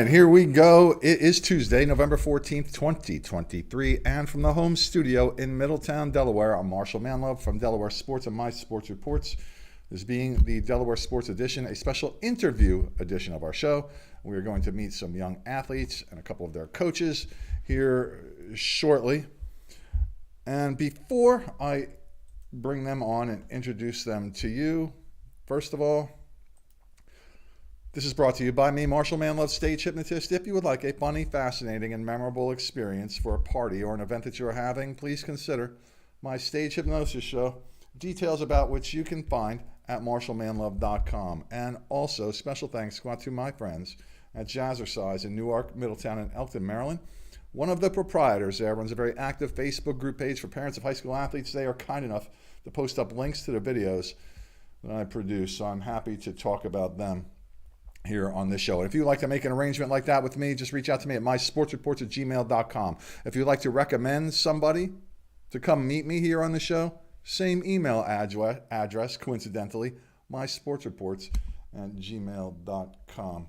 right, here we go. It is Tuesday, November 14th, 2023, and from the home studio in Middletown, Delaware, I'm Marshal Manlove from Delaware Sports and My Sports Reports. This being the Delaware Sports Edition, a special interview edition of our show. We are going to meet some young athletes and a couple of their coaches here shortly. And before I bring them on and introduce them to you, first of all, this is brought to you by me, Marshal Manlove, stage hypnotist. If you would like a funny, fascinating, and memorable experience for a party or an event that you are having, please consider my stage hypnosis show, details about which you can find at marshalmanlove.com. And also, special thanks go out to my friends at Jazzercise in Newark, Middletown, and Elkton, Maryland. One of the proprietors there runs a very active Facebook group page for parents of high school athletes. They are kind enough to post up links to the videos that I produce, so I'm happy to talk about them here on this show. And if you'd like to make an arrangement like that with me, just reach out to me at mysportsreports@gmail.com. If you'd like to recommend somebody to come meet me here on the show, same email address coincidentally, mysportsreports@gmail.com.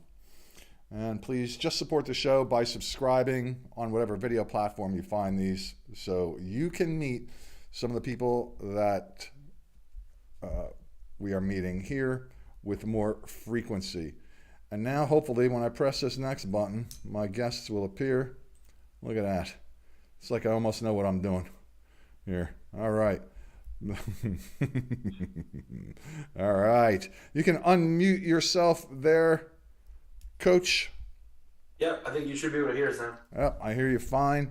And please just support the show by subscribing on whatever video platform you find these so you can meet some of the people that we are meeting here with more frequency. And now, hopefully, when I press this next button, my guests will appear. Look at that. It's like I almost know what I'm doing here. All right. All right. You can unmute yourself there, Coach. Yeah, I think you should be able to hear us now. Yep, I hear you fine.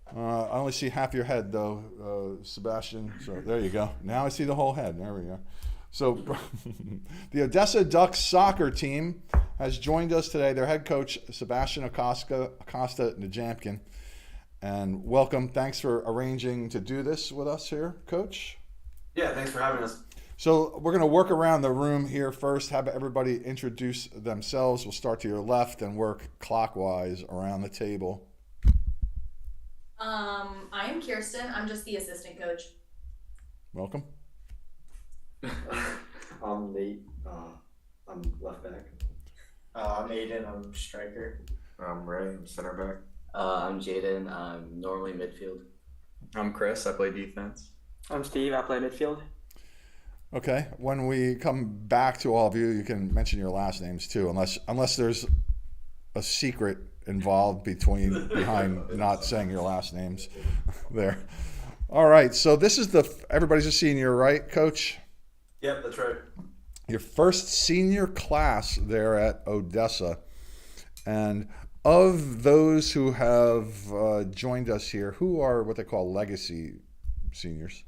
I only see half your head, though, Sebastian. So there you go. Now I see the whole head. There we go. So the Odessa Ducks soccer team has joined us today. Their head coach, Sebastian Acosta-Nijamkin. And welcome. Thanks for arranging to do this with us here, Coach. Yeah, thanks for having us. So we're going to work around the room here first, have everybody introduce themselves. We'll start to your left and work clockwise around the table. I am Kirsten. I'm just the assistant coach. Welcome. I'm Nate. I'm left back. I'm Aiden. I'm striker. I'm Ray. I'm center back. I'm Jaden. I'm normally midfield. I'm Chris. I play defense. I'm Steve. I play midfield. Okay. When we come back to all of you, you can mention your last names too, unless there's a secret involved behind not saying your last names there. All right. So this is everybody's a senior, right, Coach? Yep, that's right. Your first senior class there at Odessa. And of those who have joined us here, who are what they call legacy seniors?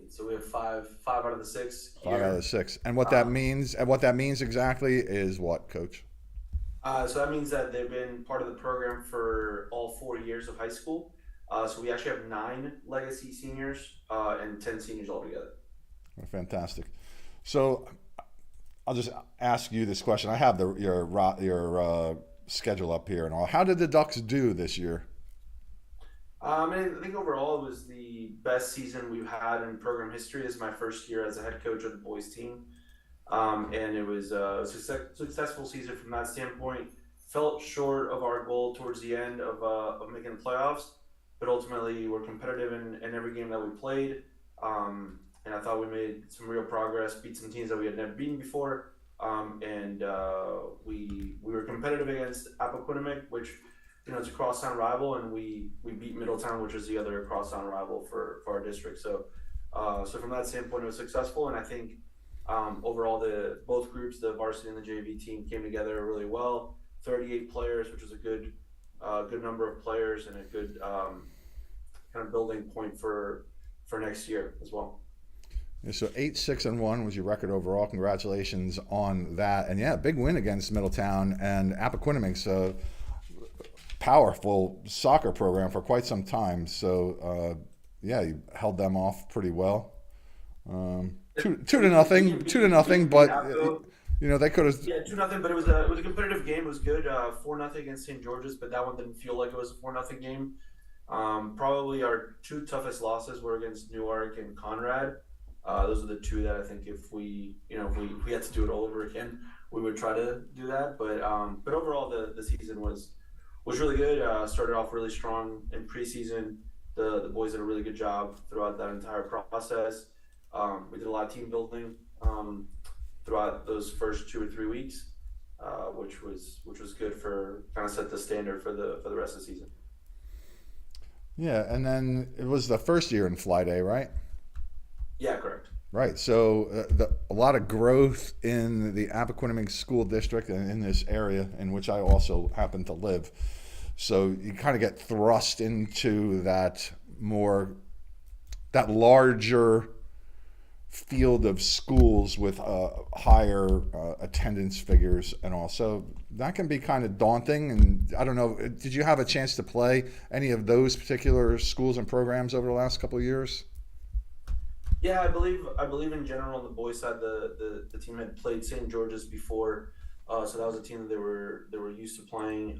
So we have five out of the six. Five out of the six. And what that means exactly is what, Coach? So that means that they've been part of the program for all 4 years of high school. So we actually have 9 legacy seniors and 10 seniors altogether. Fantastic. So I'll just ask you this question. I have your schedule up here and all. How did the Ducks do this year? I think overall it was the best season we've had in program history. This is my first year as a head coach of the boys team. And it was a successful season from that standpoint. Fell short of our goal towards the end of making the playoffs, but ultimately we're competitive in every game that we played. And I thought we made some real progress, beat some teams that we had never beaten before. And we were competitive against Appoquinimink, which, it's a crosstown rival, and we beat Middletown, which is the other crosstown rival for our district. So from that standpoint, it was successful. And I think overall, both groups, the varsity and the JV team, came together really well. 38 players, which was a good number of players and a good kind of building point for next year as well. So 8-6-1 was your record overall. Congratulations on that. And yeah, big win against Middletown and Appoquinimink's a powerful soccer program for quite some time. So yeah, you held them off pretty well. 2-0, but they could have. Yeah, 2-0, but it was a competitive game. It was good. 4-0 against St. George's, but that one didn't feel like it was a 4-0 game. Probably our 2 toughest losses were against Newark and Conrad. Those are the 2 that I think if we had to do it all over again, we would try to do that. But overall, the season was really good. Started off really strong in preseason. The boys did a really good job throughout that entire process. We did a lot of team building throughout those first 2 or 3 weeks, which was good for kind of set the standard for the rest of the season. Yeah, and then it was the first year in Fly Day, right? Yeah, correct. Right. So a lot of growth in the Aberquinimink School District and in this area in which I also happen to live. So you kind of get thrust into that larger field of schools with higher attendance figures and all. So that can be kind of daunting. And I don't know, did you have a chance to play any of those particular schools and programs over the last couple of years? Yeah, I believe in general on the boys' side, the team had played St. George's before, so that was a team that they were used to playing.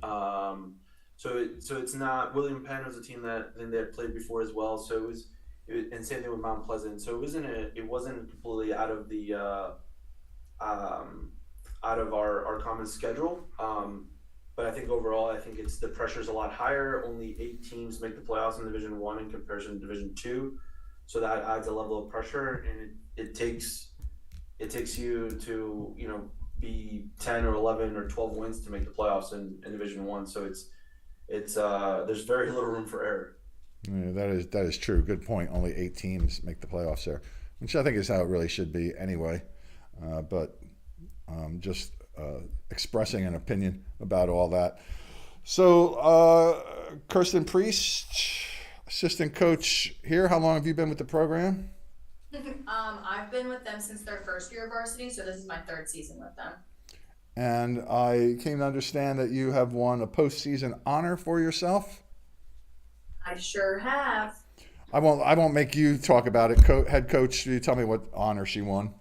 So it's not William Penn was a team that they had played before as well. So it was and same thing with Mount Pleasant. So it wasn't completely out of the out of our common schedule. But I think overall, it's the pressure's a lot higher. Only 8 teams make the playoffs in Division 1 in comparison to Division 2. So that adds a level of pressure, and it takes you to be 10 or 11 or 12 wins to make the playoffs in Division 1. So it's there's very little room for error. Yeah, that is true. Good point. Only 8 teams make the playoffs there, which I think is how it really should be anyway. But just expressing an opinion about all that. So, Kirsten Priest, assistant coach here. How long have you been with the program? I've been with them since their first year of varsity, so this is my 3rd season with them. And I came to understand that you have won a postseason honor for yourself. I sure have. I won't make you talk about it. Head coach, you tell me what honor she won.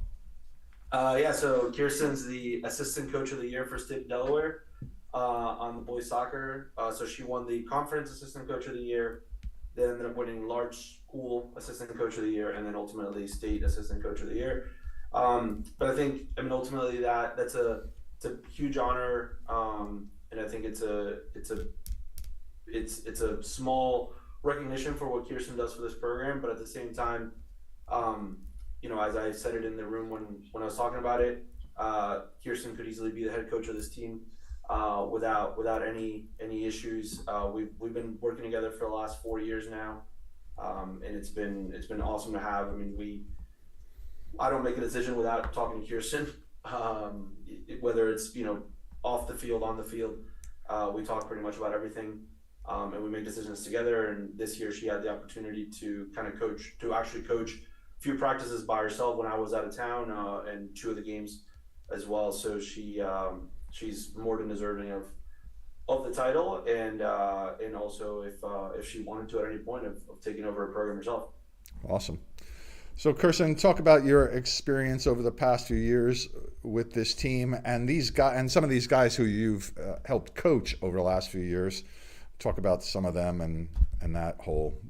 Yeah, so Kirsten's the assistant coach of the year for State of Delaware on the boys soccer. So she won the conference assistant coach of the year, then ended up winning large school assistant coach of the year, and then ultimately state assistant coach of the year. But I think ultimately it's a huge honor, and I think it's a small recognition for what Kirsten does for this program. But at the same time, as I said it in the room when I was talking about it, Kirsten could easily be the head coach of this team without any issues. We've been working together for the last 4 years now, and it's been awesome to have. I don't make a decision without talking to Kirsten, whether it's off the field, on the field. We talk pretty much about everything, and we make decisions together. And this year she had the opportunity to actually coach a few practices by herself when I was out of town, and 2 of the games as well. So she's more than deserving of the title, and also if she wanted to at any point of taking over a program herself. Awesome. So Kirsten, talk about your experience over the past few years with this team and these guys, and some of these guys who you've helped coach over the last few years. Talk about some of them and that whole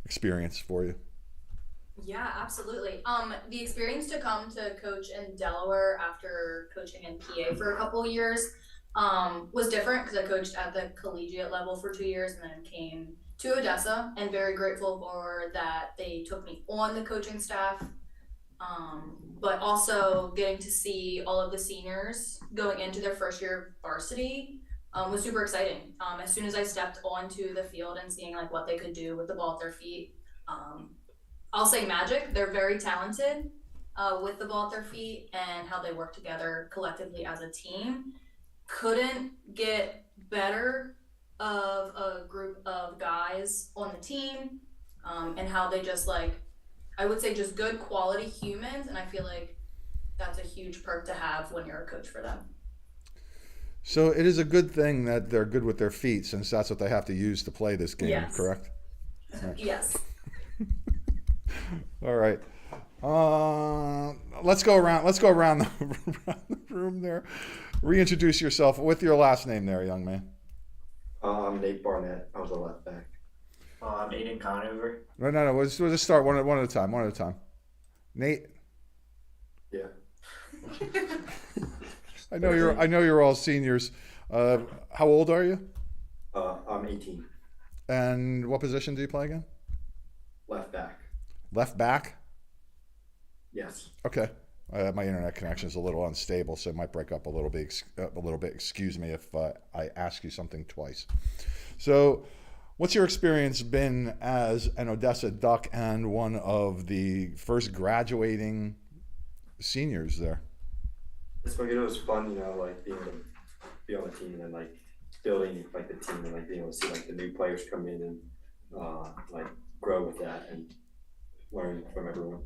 experience for you. Yeah, absolutely. The experience to come to coach in Delaware after coaching in PA for a couple of years was different because I coached at the collegiate level for 2 years and then came to Odessa, and very grateful for that they took me on the coaching staff, but also getting to see all of the seniors going into their first year of varsity was super exciting. As soon as I stepped onto the field and seeing what they could do with the ball at their feet, I'll say magic. They're very talented with the ball at their feet and how they work together collectively as a team. Couldn't get better of a group of guys on the team, and how they just I would say just good quality humans, and I feel like that's a huge perk to have when you're a coach for them. So it is a good thing that they're good with their feet, since that's what they have to use to play this game, Yes. Correct? Yes. All right. Let's go around the room there. Reintroduce yourself with your last name there, young man. I'm Nate Barnett. I was a left back. I'm Aiden Conover. No. We'll just start one at a time. Nate. Yeah. I know you're all seniors. How old are you? I'm 18. And what position do you play again? Left back. Left back? Yes. Okay. My internet connection is a little unstable, so it might break up a little bit. Excuse me if I ask you something twice. So, what's your experience been as an Odessa Duck and one of the first graduating seniors there? It's been good. It was fun, like being able to be on the team and then like building like the team and like being able to see like the new players come in and like grow with that and learn from everyone.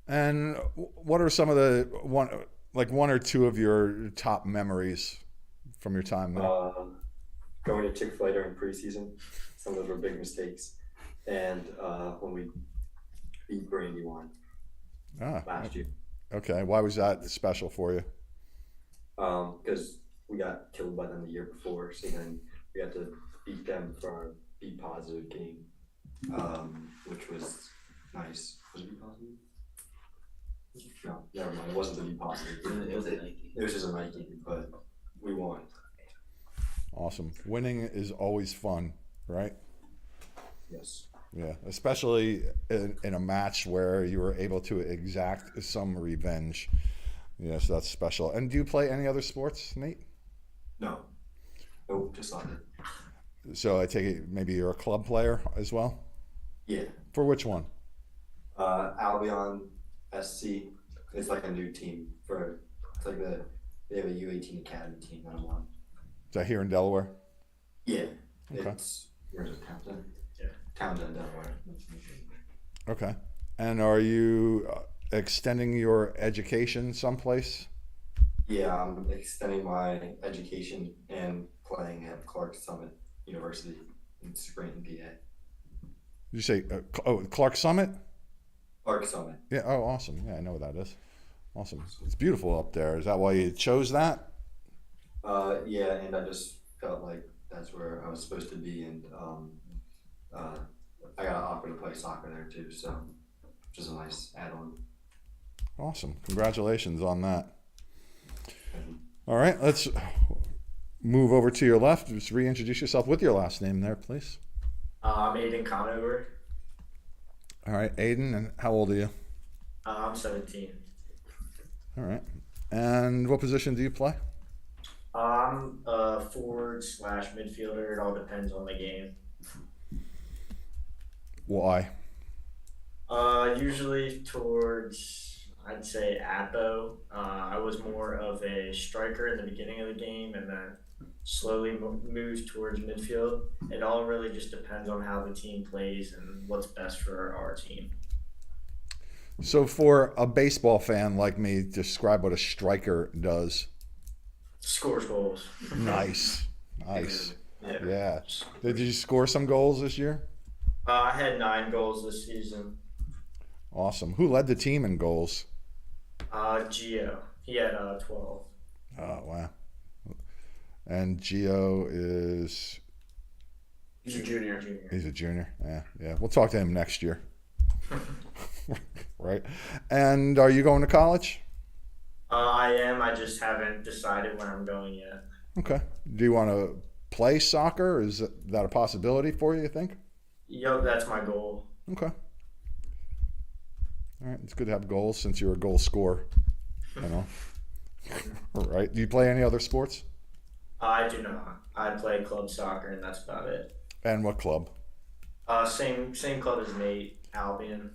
And what are some of the one or two of your top memories from your time there? Going to Chick-fil-A during preseason, some of those were big mistakes, and when we beat Brandywine last year. Okay, why was that special for you? Because we got killed by them the year before, so then we had to beat them for our Be Positive game, which was nice. Was it Be Positive? No, never mind. It wasn't the Be Positive. It was a Nike. It was just a Nike, but we won. Awesome. Winning is always fun, right? Yes. Yeah, especially in a match where you were able to exact some revenge. Yes, that's special. And do you play any other sports, Nate? No. Nope, just soccer. So I take it maybe you're a club player as well? Yeah. For which one? Albion SC. It's like a new team it's like they have a U18 academy team that I'm on. Is that here in Delaware? Yeah. Okay. Where's it? Townsend? Yeah. Townsend, Delaware. Okay. And are you extending your education someplace? Yeah, I'm extending my education and playing at Clark Summit University in Scranton, PA. Did you say, Clark Summit? Clark Summit. Yeah, oh, awesome. Yeah, I know what that is. Awesome. It's beautiful up there. Is that why you chose that? Yeah, and I just felt like that's where I was supposed to be, and I got an offer to play soccer there too, so which is a nice add-on. Awesome. Congratulations on that. All right, let's move over to your left. Just reintroduce yourself with your last name there, please. I'm Aiden Conover. All right, Aiden, and how old are you? I'm 17. All right. And what position do you play? I'm a forward/midfielder. It all depends on the game. Why? Usually towards, I'd say, Apo. I was more of a striker in the beginning of the game and then slowly moved towards midfield. It all really just depends on how the team plays and what's best for our team. So for a baseball fan like me, describe what a striker does. Scores goals. Nice. Yeah. Yeah. Did you score some goals this year? I had 9 goals this season. Awesome. Who led the team in goals? Gio. He had 12. Oh, wow. And Gio is... He's a junior. He's a junior. Yeah. We'll talk to him next year. Right. And are you going to college? I am. I just haven't decided where I'm going yet. Okay. Do you want to play soccer? Is that a possibility for you, you think? Yep, that's my goal. Okay. All right. It's good to have goals since you're a goal scorer. You know? All right. Do you play any other sports? I do not. I play club soccer, and that's about it. And what club? Same club as Nate, Albion.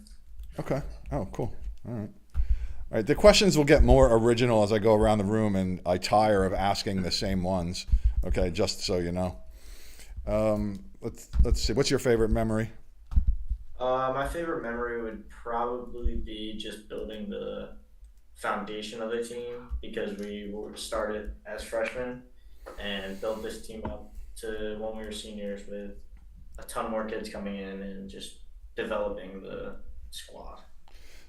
Okay. Oh, cool. All right. All right. The questions will get more original as I go around the room, and I tire of asking the same ones. Okay, just so you know. Let's see. What's your favorite memory? My favorite memory would probably be just building the foundation of the team because we started as freshmen and built this team up to when we were seniors with a ton more kids coming in and just developing the squad.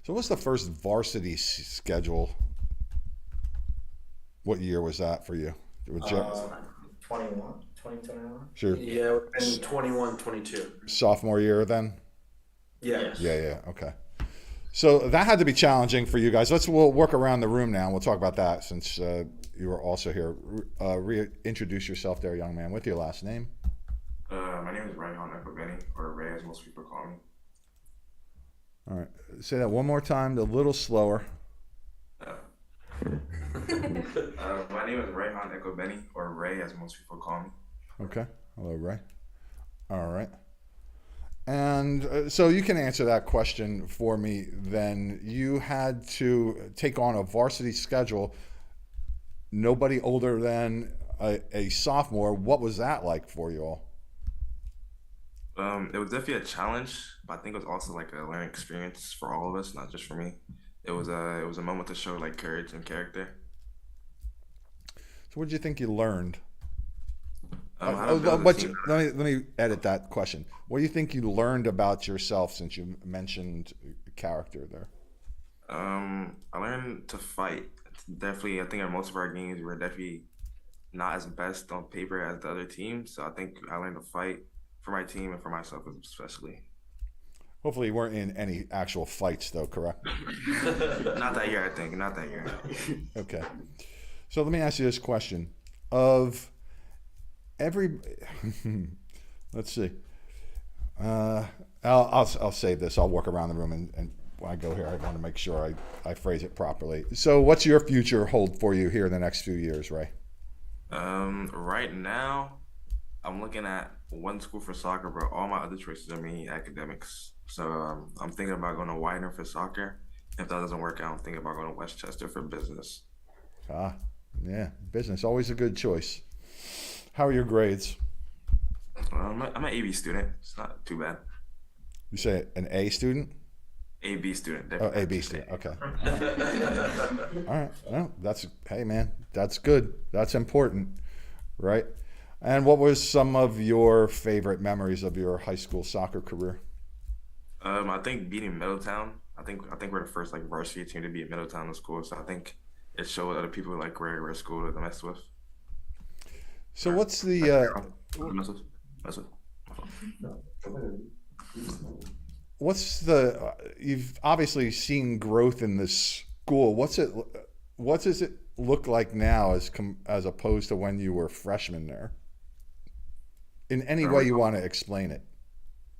So what's the first varsity schedule? What year was that for you? It was 2021. Sure. Yeah, and 21, 22. Sophomore year then? Yeah. Yes. Yeah. Okay. So that had to be challenging for you guys. We'll work around the room now, and we'll talk about that since you are also here. Reintroduce yourself there, young man, with your last name. My name is Ryan Acosta-Nijamkin, or Ray, as most people call me. All right. Say that one more time, a little slower. My name is Rayhan Ekobeni, or Ray, as most people call me. Okay. Hello, Ray. All right. And so you can answer that question for me then. You had to take on a varsity schedule, nobody older than a sophomore. What was that like for you all? It was definitely a challenge, but I think it was also like a learning experience for all of us, not just for me. It was a moment to show like courage and character. So what did you think you learned? How to build a team. Let me edit that question. What do you think you learned about yourself since you mentioned character there? I learned to fight. Definitely, I think in most of our games, we're definitely not as best on paper as the other team. So I think I learned to fight for my team and for myself especially. Hopefully you weren't in any actual fights though, correct? Not that year, I think. Not that year. Okay. So let me ask you this question. Of every, let's see. I'll save this. I'll work around the room, and when I go here, I want to make sure I phrase it properly. So what's your future hold for you here in the next few years, Ray? Right now, I'm looking at one school for soccer, but all my other choices are mainly academics. So I'm thinking about going to Widener for soccer. If that doesn't work out, I'm thinking about going to Westchester for business. Yeah, business, always a good choice. How are your grades? I'm an AB student. It's not too bad. You say an A student? AB student. Oh, Definitely. AB student. Okay. All right. Well, hey man, that's good. That's important, right? And what was some of your favorite memories of your high school soccer career? I think beating Middletown. I think we're the first like varsity team to beat Middletown in school. So I think it showed other people like we're school to mess with. So what's the you've obviously seen growth in this school. What does it look like now as opposed to when you were freshmen there? In any way you want to explain it.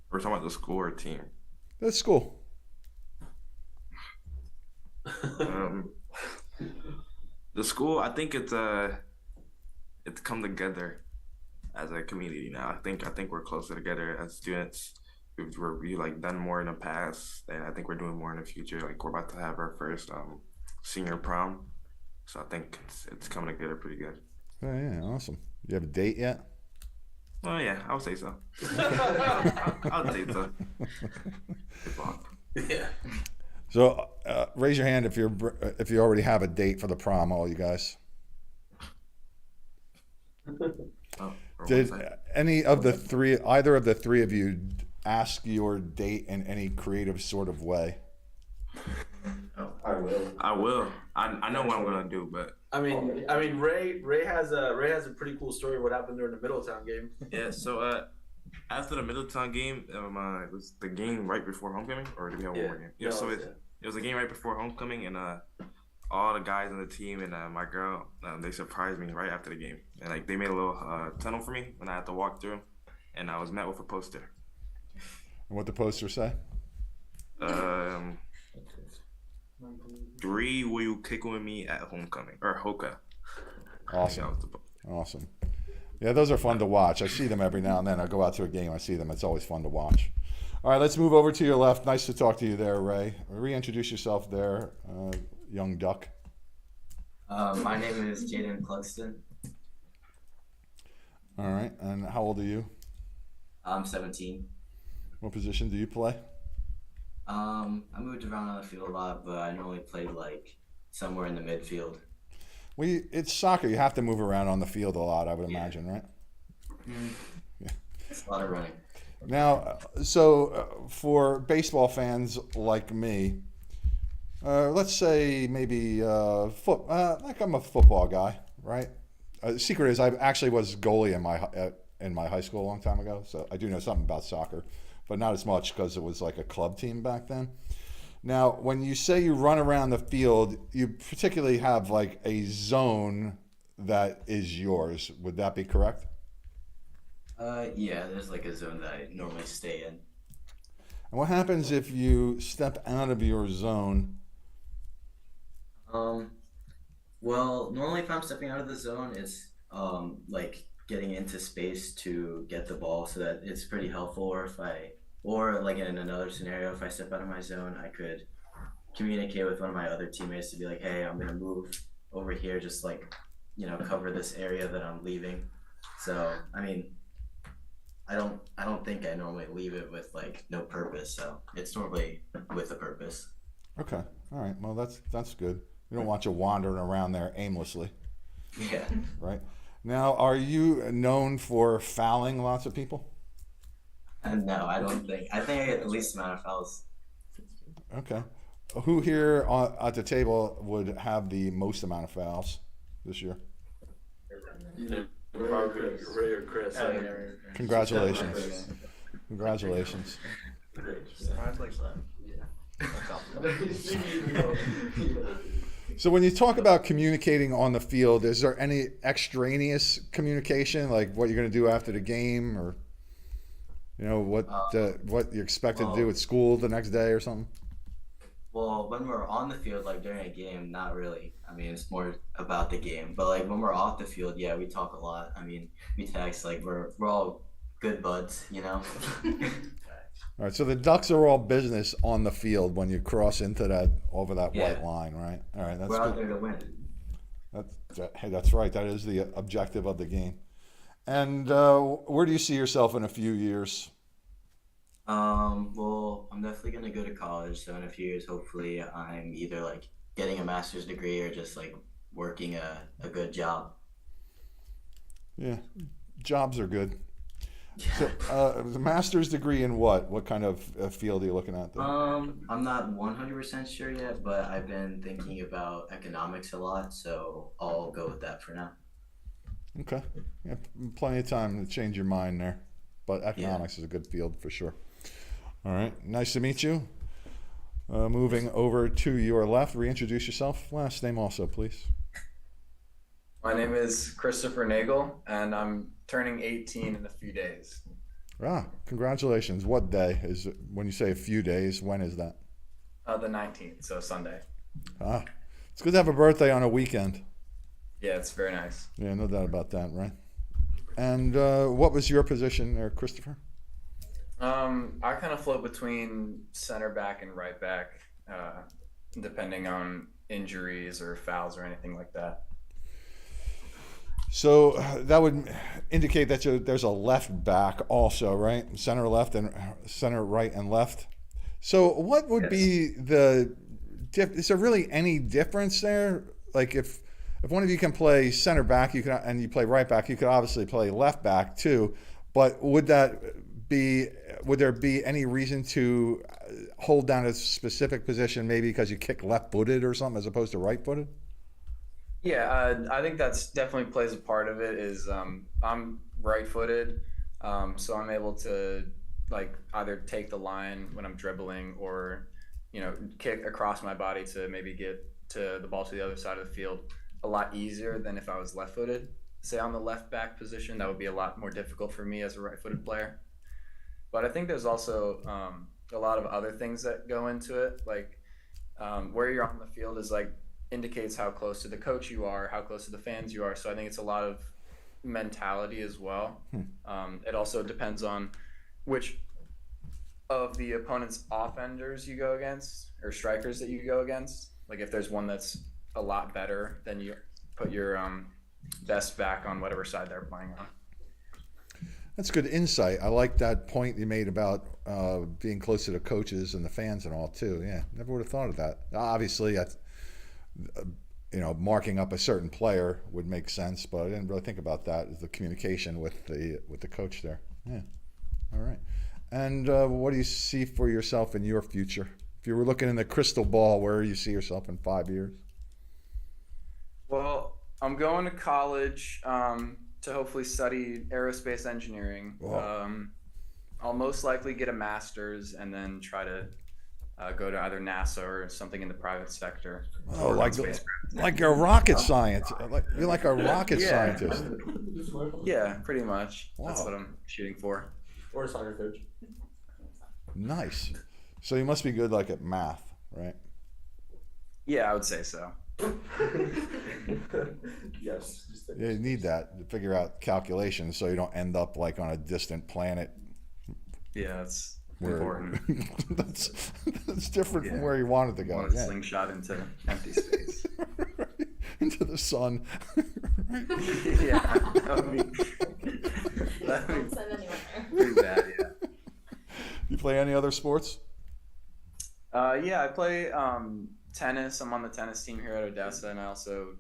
We're talking about the school or team. The school. The school, I think it's come together as a community now. I think we're closer together as students. We like done more in the past, and I think we're doing more in the future. Like we're about to have our first senior prom, so I think it's coming together pretty good. Oh yeah, awesome. You have a date yet? Oh yeah, I would say so. I would say so. Yeah. So raise your hand if you already have a date for the prom, all you guys. Did either of the three of you ask your date in any creative sort of way? I will. I know what I'm gonna do, but I mean, Ray has a pretty cool story of what happened during the Middletown game. yeah. So after the Middletown game, it was the game right before homecoming, or did we have one more game? Yeah. So it was a game right before homecoming, and all the guys on the team and my girl, they surprised me right after the game, and like they made a little tunnel for me, and I had to walk through, and I was met with a poster. And what the poster say? 3, will you kick with me at homecoming or Hoka? Awesome. Yeah, those are fun to watch. I see them every now and then. I go out to a game, I see them. It's always fun to watch. All right, let's move over to your left. Nice to talk to you there, Ray. Reintroduce yourself there, young duck. My name is Jaden Clugston. All right, and how old are you? I'm 17. What position do you play? I moved around on the field a lot, but I normally played like somewhere in the midfield. Well, it's soccer. You have to move around on the field a lot, I would imagine, right? Yeah. It's a lot of running. Now, for baseball fans like me, let's say maybe like I'm a football guy, right? The secret is I actually was goalie in my high school a long time ago, so I do know something about soccer, but not as much because it was like a club team back then. Now, when you say you run around the field, you particularly have like a zone that is yours. Would that be correct? Yeah, there's like a zone that I normally stay in. And what happens if you step out of your zone? Well, normally if I'm stepping out of the zone, it's like getting into space to get the ball so that it's pretty helpful. Or like in another scenario, if I step out of my zone, I could communicate with one of my other teammates to be like, hey, I'm gonna move over here, just like, cover this area that I'm leaving. So, I mean, I don't think I normally leave it with like no purpose. So it's normally with a purpose. Okay, all right. Well, that's good. You don't want you wandering around there aimlessly, Yeah. right? Now, are you known for fouling lots of people? And no, I don't think. I think I get the least amount of fouls. Okay. Who here at the table would have the most amount of fouls this year? Probably Ray or Chris. Congratulations. Congratulations. So when you talk about communicating on the field, is there any extraneous communication, like what you're going to do after the game, or what you're expected to do at school the next day or something? Well, when we're on the field, like during a game, not really. I mean, it's more about the game. But like when we're off the field, yeah, we talk a lot. I mean, we text. Like we're all good buds, All right, so the Ducks are all business on the field when you cross into that white line, right? All right, that's we're out good. there to win. Hey, that's right. That is the objective of the game. And where do you see yourself in a few years? Well, I'm definitely gonna go to college. So in a few years, hopefully, I'm either like getting a master's degree or just like working a good job. Yeah, jobs are good. Yeah. So, the master's degree in what? What kind of field are you looking at there? I'm not 100% sure yet, but I've been thinking about economics a lot, so I'll go with that for now. Okay, yeah, plenty of time to change your mind there, but economics is a good field for sure. All right, nice to meet you. Moving over to your left, reintroduce yourself. Last name also, please. My name is Christopher Nagel, and I'm turning 18 in a few days. Ah, congratulations. What day is it? When you say a few days, when is that? The 19th, so Sunday. Ah, it's good to have a birthday on a weekend. Yeah, it's very nice. Yeah, no doubt about that, right? And what was your position there, Christopher? I kind of float between center back and right back, depending on injuries or fouls or anything like that. So that would indicate that there's a left back also, right? Center left and center right and left. So what would be is there really any difference there? Like if one of you can play center back, and you play right back, you could obviously play left back too. But would there be any reason to hold down a specific position, maybe because you kick left-footed or something as opposed to right-footed? Yeah, I think that's definitely plays a part of it. Is I'm right-footed, so I'm able to like either take the line when I'm dribbling or kick across my body to maybe get to the ball to the other side of the field a lot easier than if I was left-footed. Say on the left back position, that would be a lot more difficult for me as a right-footed player. But I think there's also a lot of other things that go into it, like where you're on the field is like indicates how close to the coach you are, how close to the fans you are. So I think it's a lot of mentality as well. It also depends on which of the opponent's offenders you go against or strikers that you go against. Like if there's one that's a lot better, then you put your best back on whatever side they're playing on. That's good insight. I like that point you made about being close to the coaches and the fans and all too. Yeah, never would have thought of that. Obviously, marking up a certain player would make sense, but I didn't really think about that as the communication with the coach there. Yeah, all right. And what do you see for yourself in your future? If you were looking in the crystal ball, where do you see yourself in 5 years? Well, I'm going to college to hopefully study aerospace engineering. Wow. I'll most likely get a master's and then try to go to either NASA or something in the private sector. Oh, Work on like spacecraft. like a rocket science. You're like a rocket Yeah. scientist. Yeah, pretty much. That's Wow. what I'm shooting for. Or a soccer coach. Nice. So you must be good like at math, right? Yeah, I would say so. Yes. Yeah, you need that to figure out calculations so you don't end up like on a distant planet Yeah, that's where important. that's different from Yeah. where you wanted to go. Want to Yeah. slingshot into empty space. Into the sun. Yeah, that would Don't be send anyone there. pretty bad. Yeah. You play any other sports? Yeah, I play tennis. I'm on the tennis team here at Odessa, and I also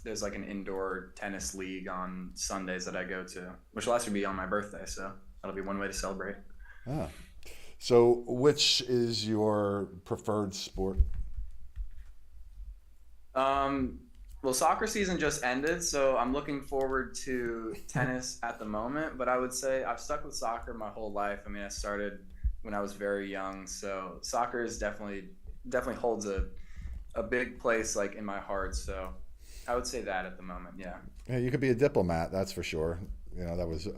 there's like an indoor tennis league on Sundays that I go to, which will actually be on my birthday, so that'll be one way to celebrate. Ah. So which is your preferred sport? Well, soccer season just ended, so I'm looking forward to tennis at the moment. But I would say I've stuck with soccer my whole life. I mean, I started when I was very young, so soccer is definitely holds a big place like in my heart. So I would say that at the moment. Yeah. Yeah, you could be a diplomat, that's for sure. You know, that was all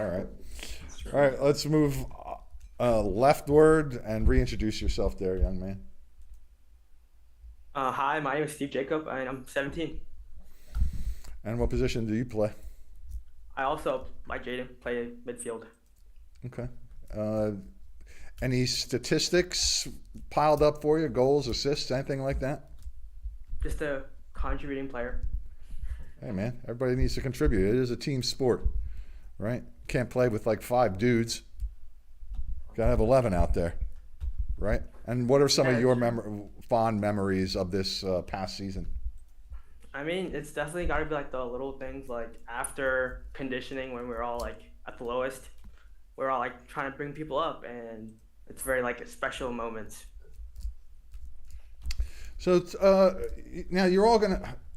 right. All right, let's move leftward and reintroduce yourself there, young man. Hi, my name is Steve Jacob, and I'm 17. And what position do you play? I also, like Jaden, play midfield. Okay. Any statistics piled up for you? Goals, assists, anything like that? Just a contributing player. Hey, man, everybody needs to contribute. It is a team sport, right? Can't play with like 5 dudes. Gotta have 11 out there, right? And what are some of your fond memories of this past season? I mean, it's definitely got to be like the little things, like after conditioning when we're all like at the lowest, we're all like trying to bring people up, and it's very like special moments. So now you're all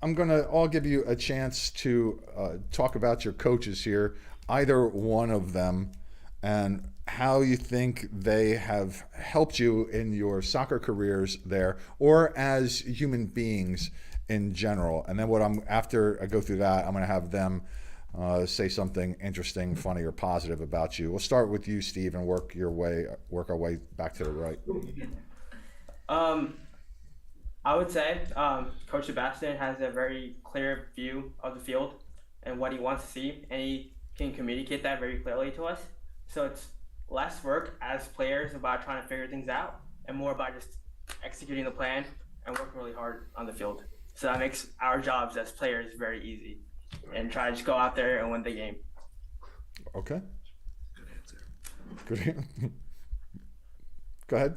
I'm gonna all give you a chance to talk about your coaches here, either one of them, and how you think they have helped you in your soccer careers there, or as human beings in general. And then after I go through that, I'm gonna have them say something interesting, funny, or positive about you. We'll start with you, Steve, and work our way back to the right. I would say Coach Sebastian has a very clear view of the field and what he wants to see, and he can communicate that very clearly to us. So it's less work as players about trying to figure things out, and more about just executing the plan and working really hard on the field. So that makes our jobs as players very easy, and try to just go out there and win the game. Okay. Good. Go ahead.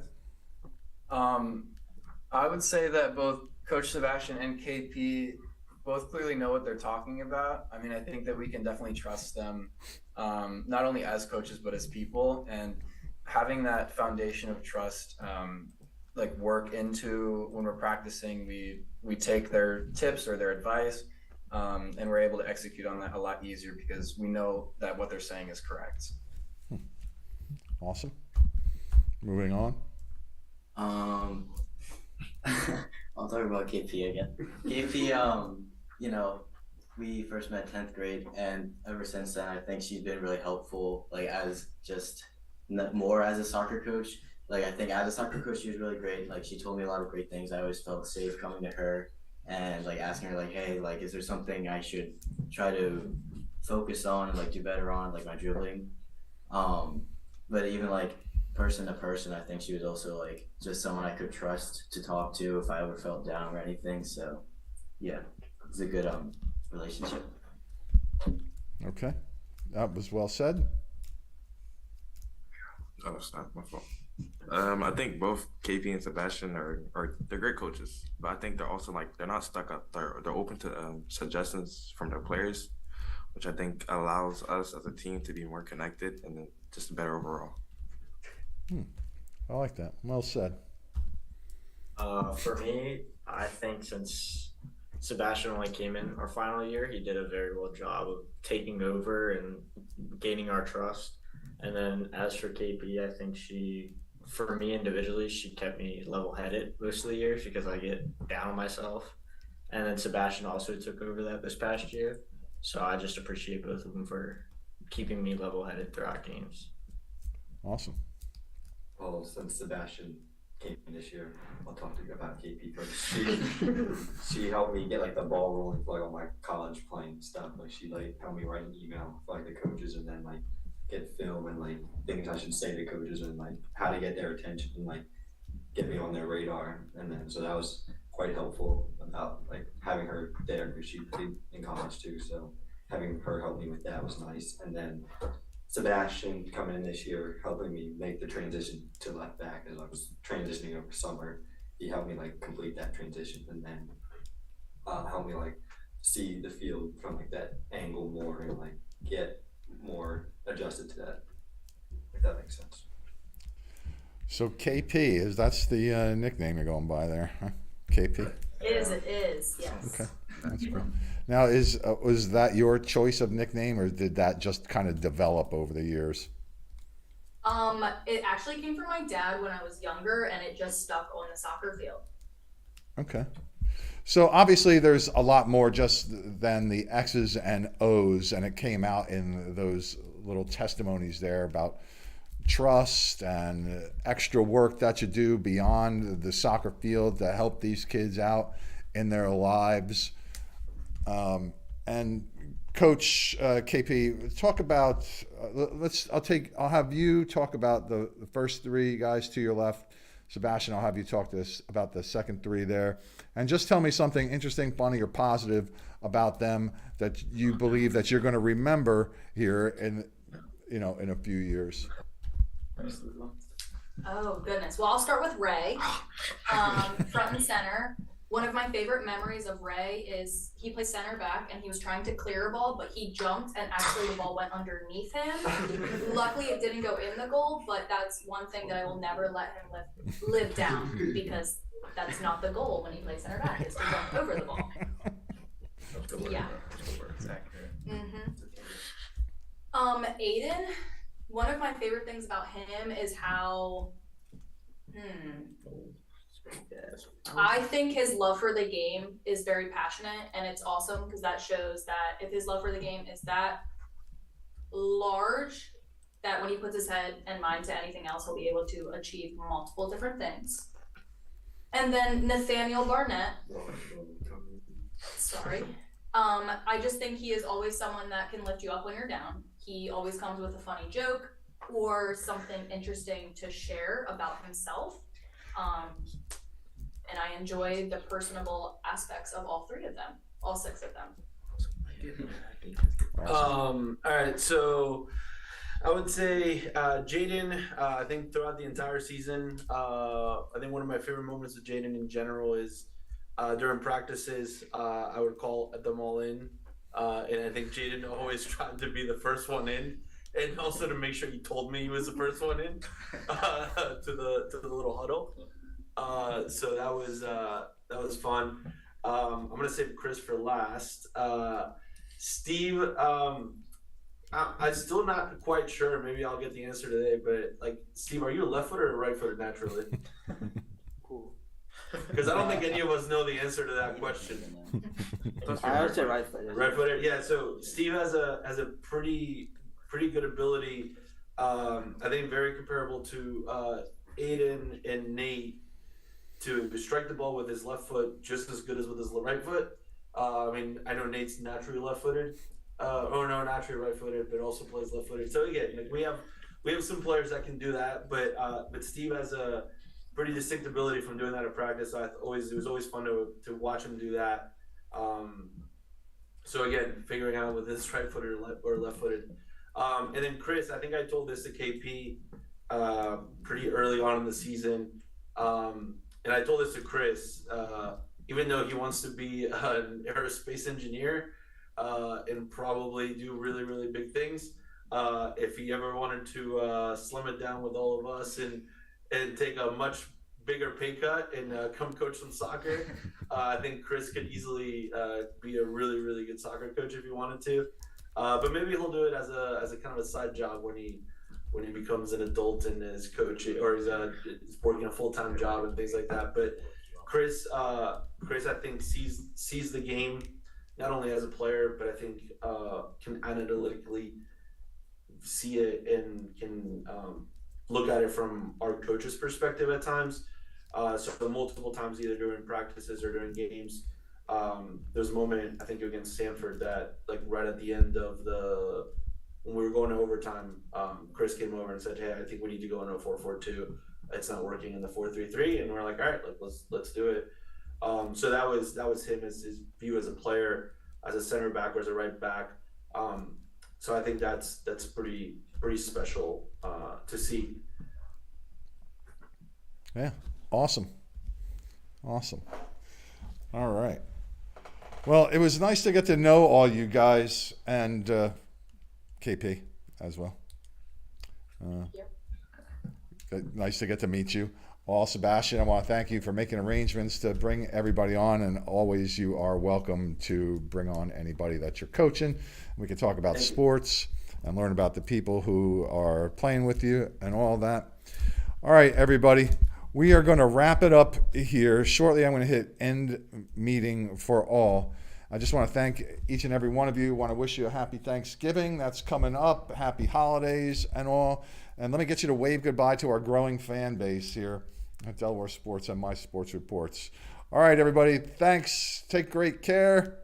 I would say that both Coach Sebastian and KP both clearly know what they're talking about. I mean, I think that we can definitely trust them, not only as coaches, but as people. And having that foundation of trust, like work into when we're practicing, we take their tips or their advice, and we're able to execute on that a lot easier because we know that what they're saying is correct. Awesome. Moving on. I'll talk about KP again. KP, you know, we first met 10th grade, and ever since then, I think she's been really helpful, like as just more as a soccer coach. Like I think as a soccer coach, she was really great. Like she told me a lot of great things. I always felt safe coming to her and like asking her like, hey, like, is there something I should try to focus on and like do better on, like my dribbling. But even like person to person, I think she was also like just someone I could trust to talk to if I ever felt down or anything. So yeah, it's a good relationship. Okay. That was well said. Oh, it's not my fault. I think both KP and Sebastian are they're great coaches, but I think they're also like they're not stuck up. They're open to suggestions from their players, which I think allows us as a team to be more connected and just better overall. I like that. Well said. For me, I think since Sebastian only came in our final year, he did a very well job of taking over and gaining our trust. And then as for KP, I think for me individually, she kept me level-headed most of the years because I get down on myself. And then Sebastian also took over that this past year. So I just appreciate both of them for keeping me level-headed throughout games. Awesome. Well, since Sebastian came in this year, I'll talk to you about KP first. She helped me get like the ball rolling for like all my college playing stuff. Like she like helped me write an email for like the coaches and then like get film and like things I should say to coaches and like how to get their attention and like get me on their radar. And then so that was quite helpful about like having her there because she played in college too. So having her help me with that was nice. And then Sebastian coming in this year, helping me make the transition to left back as I was transitioning over summer. He helped me like complete that transition and then helped me like see the field from like that angle more and like get more adjusted to that, if that makes sense. So KP, that's the nickname you're going by there, huh? KP? It is, yes. Okay, that's great. Now, was that your choice of nickname, or did that just kind of develop over the years? It actually came from my dad when I was younger, and it just stuck on the soccer field. Okay. So obviously there's a lot more just than the X's and O's, and it came out in those little testimonies there about trust and extra work that you do beyond the soccer field to help these kids out in their lives. And Coach KP, talk about. I'll have you talk about the first three guys to your left. Sebastian, I'll have you talk about the second three there, and just tell me something interesting, funny, or positive about them that you believe that you're going to remember here in a few years. Oh goodness. Well, I'll start with Ray, front and center. One of my favorite memories of Ray is he plays center back and he was trying to clear a ball, but he jumped and actually the ball went underneath him. Luckily, it didn't go in the goal, but that's one thing that I will never let him live down because that's not the goal when he plays center back, is to jump over the ball. Yeah. Aiden, one of my favorite things about him is how I think his love for the game is very passionate, and it's awesome because that shows that if his love for the game is that large, that when he puts his head and mind to anything else, he'll be able to achieve multiple different things. And then Nathaniel Barnett, I just think he is always someone that can lift you up when you're down. He always comes with a funny joke or something interesting to share about himself. And I enjoy the personable aspects of all six of them. All right, so I would say Jaden, I think throughout the entire season, I think one of my favorite moments with Jaden in general is during practices, I would call them all in. And I think Jaden always tried to be the first one in, and also to make sure he told me he was the first one in to the little huddle. So that was fun. I'm gonna save Chris for last. Steve, I'm still not quite sure. Maybe I'll get the answer today. But like, Steve, are you a left footer or right footer naturally? Cool. Because I don't think any of us know the answer to that question. I would say right footer. Right footer, yeah. So Steve has a pretty good ability. I think very comparable to Aiden and Nate, to strike the ball with his left foot just as good as with his right foot. I mean, I know Nate's naturally left-footed, naturally right-footed, but also plays left-footed. So again, like we have some players that can do that, but Steve has a pretty distinct ability from doing that at practice. It was always fun to watch him do that. So again, figuring out with his right-footed or left-footed. And then Chris, I think I told this to KP pretty early on in the season. And I told this to Chris, even though he wants to be an aerospace engineer and probably do really, really big things, if he ever wanted to slim it down with all of us and take a much bigger pay cut and come coach some soccer, I think Chris could easily be a really, really good soccer coach if he wanted to. But maybe he'll do it as a kind of a side job when when he becomes an adult and is coaching or is working a full-time job and things like that. But Chris, I think sees the game not only as a player, but I think can analytically see it and can look at it from our coach's perspective at times. So multiple times, either during practices or during games, there's a moment I think against Stanford that like right at the end of when we were going to overtime, Chris came over and said, "Hey, I think we need to go into a 4-4-2. It's not working in the 4-3-3." And we're like, "All right, like let's do it." So that was him as his view as a player, as a center back or as a right back. So I think that's pretty special to see. Yeah, awesome. All right. Well, it was nice to get to know all you guys and KP as well. Nice to get to meet you. Well, Sebastian, I want to thank you for making arrangements to bring everybody on, and always you are welcome to bring on anybody that you're coaching. We can talk about sports and learn about the people who are playing with you and all that. All right, everybody. We are going to wrap it up here. Shortly, I'm going to hit end meeting for all. I just want to thank each and every one of you. I want to wish you a happy Thanksgiving. That's coming up. Happy holidays and all. And let me get you to wave goodbye to our growing fan base here at Delaware Sports and My Sports Reports. All right, everybody. Thanks. Take great care.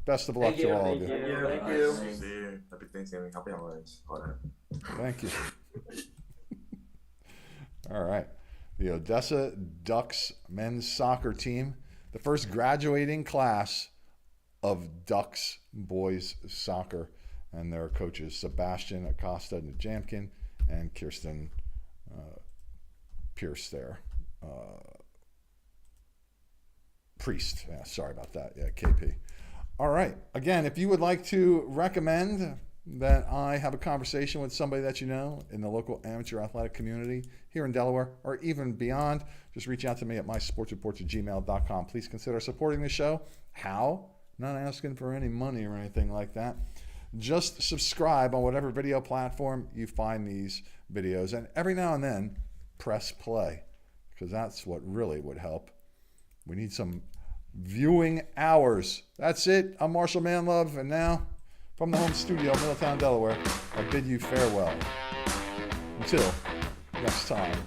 Best of luck to all of you. Thank you. See you. Happy Thanksgiving. Happy holidays. All that. Thank you. All right. The Odessa Ducks men's soccer team, the first graduating class of Ducks boys soccer, and their coaches Sebastian Acosta-Nijamkin and Kirsten Pierce there. Priest. Yeah, sorry about that. Yeah, KP. All right. Again, if you would like to recommend that I have a conversation with somebody that you know in the local amateur athletic community here in Delaware or even beyond, just reach out to me at mysportsreports@gmail.com. Please consider supporting the show. How? Not asking for any money or anything like that. Just subscribe on whatever video platform you find these videos, and every now and then press play, because that's what really would help. We need some viewing hours. That's it. I'm Marshal Manlove, and now from the home studio, Middletown, Delaware, I bid you farewell. Until next time.